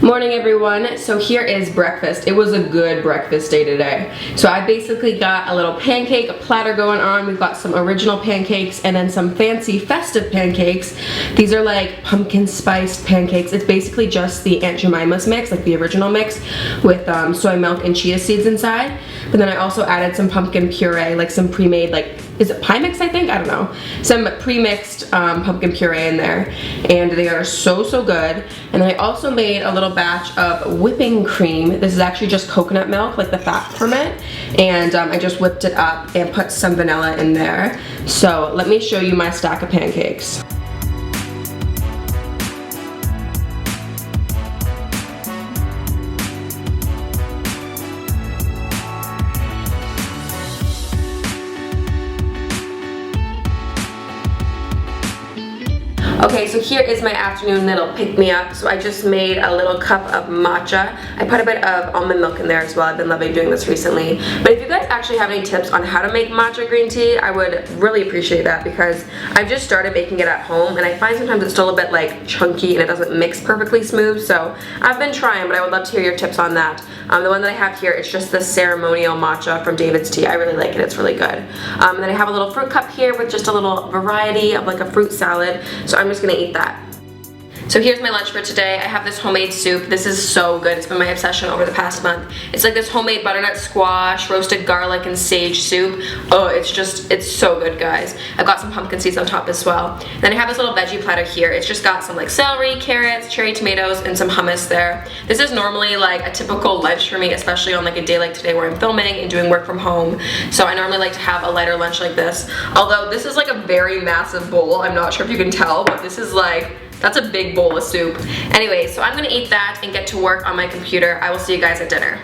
Morning everyone. So here is breakfast. It was a good breakfast day today. So I basically got a little pancake, a platter going on. We've got some original pancakes and then some fancy festive pancakes. These are like pumpkin spiced pancakes. It's basically just the Aunt Jemima's mix, like the original mix with soy milk and chia seeds inside. But then I also added some pumpkin puree, like some pre-made, like, is it pie mix I think? I don't know. Some pre-mixed pumpkin puree in there. And they are so good. And then I also made a little batch of whipping cream. This is actually just coconut milk, like the fat from it. And I just whipped it up and put some vanilla in there. So let me show you my stack of pancakes. Okay, so here is my afternoon little pick-me-up. So I just made a little cup of matcha. I put a bit of almond milk in there as well. I've been loving doing this recently. But if you guys actually have any tips on how to make matcha green tea, I would really appreciate that because I've just started making it at home and I find sometimes it's still a bit like chunky and it doesn't mix perfectly smooth. So I've been trying, but I would love to hear your tips on that. The one that I have here, it's just the ceremonial matcha from David's Tea. I really like it. It's really good. And then I have a little fruit cup here with just a little variety of like a fruit salad. So I'm just gonna eat that. So here's my lunch for today. I have this homemade soup. This is so good. It's been my obsession over the past month. It's like this homemade butternut squash, roasted garlic, and sage soup. Oh, it's so good, guys. I've got some pumpkin seeds on top as well. Then I have this little veggie platter here. It's just got some like celery, carrots, cherry tomatoes, and some hummus there. This is normally like a typical lunch for me, especially on like a day like today where I'm filming and doing work from home. So I normally like to have a lighter lunch like this. Although this is like a very massive bowl. I'm not sure if you can tell, but this is like, that's a big bowl of soup. Anyway, so I'm gonna eat that and get to work on my computer. I will see you guys at dinner.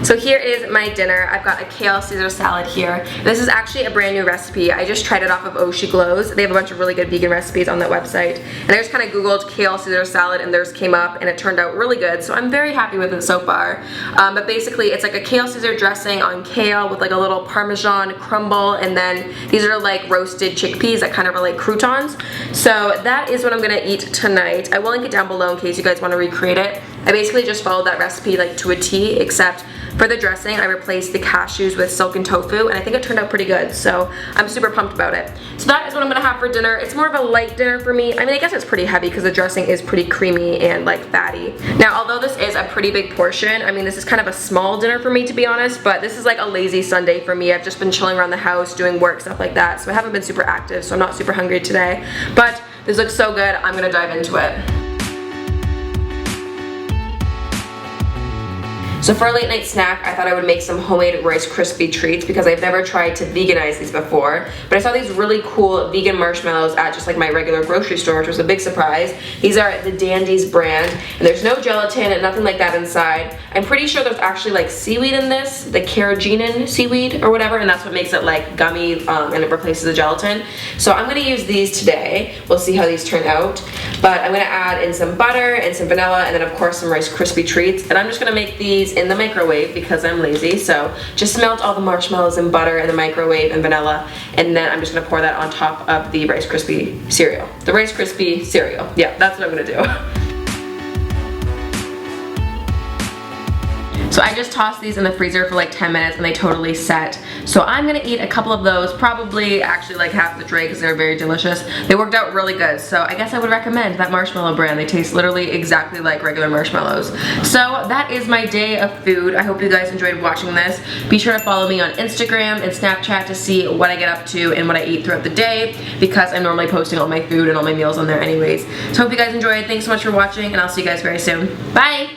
So here is my dinner. I've got a kale Caesar salad here. This is actually a brand new recipe. I just tried it off of Oh She Glows. They have a bunch of really good vegan recipes on that website. And I just kind of googled kale Caesar salad and theirs came up and it turned out really good. So I'm very happy with it so far. But basically it's like a kale Caesar dressing on kale with like a little Parmesan crumble, and then these are like roasted chickpeas that kind of are like croutons. So that is what I'm gonna eat tonight. I will link it down below in case you guys want to recreate it. I basically just followed that recipe like to a T, except for the dressing, I replaced the cashews with silken tofu, and I think it turned out pretty good, so I'm super pumped about it. So that is what I'm gonna have for dinner. It's more of a light dinner for me. I mean, I guess it's pretty heavy because the dressing is pretty creamy and like fatty. Now, although this is a pretty big portion, I mean, this is kind of a small dinner for me, to be honest, but this is like a lazy Sunday for me. I've just been chilling around the house, doing work, stuff like that, so I haven't been super active, so I'm not super hungry today. But this looks so good, I'm gonna dive into it. So for a late night snack, I thought I would make some homemade Rice Krispie treats because I've never tried to veganize these before. But I saw these really cool vegan marshmallows at just like my regular grocery store, which was a big surprise. These are the Dandies brand, and there's no gelatin and nothing like that inside. I'm pretty sure there's actually like seaweed in this, the carrageenan seaweed or whatever, and that's what makes it like gummy and it replaces the gelatin. So I'm gonna use these today. We'll see how these turn out. But I'm gonna add in some butter and some vanilla and then of course some Rice Krispie treats. And I'm just gonna make these in the microwave because I'm lazy. So just melt all the marshmallows and butter in the microwave and vanilla, and then I'm just gonna pour that on top of the Rice Krispie cereal. The Rice Krispie cereal. Yeah, that's what I'm gonna do. So I just tossed these in the freezer for like 10 minutes and they totally set. So I'm gonna eat a couple of those, probably actually like half the tray because they're very delicious. They worked out really good, so I guess I would recommend that marshmallow brand. They taste literally exactly like regular marshmallows. So that is my day of food. I hope you guys enjoyed watching this. Be sure to follow me on Instagram and Snapchat to see what I get up to and what I eat throughout the day because I'm normally posting all my food and all my meals on there anyways. So I hope you guys enjoyed. Thanks so much for watching and I'll see you guys very soon. Bye!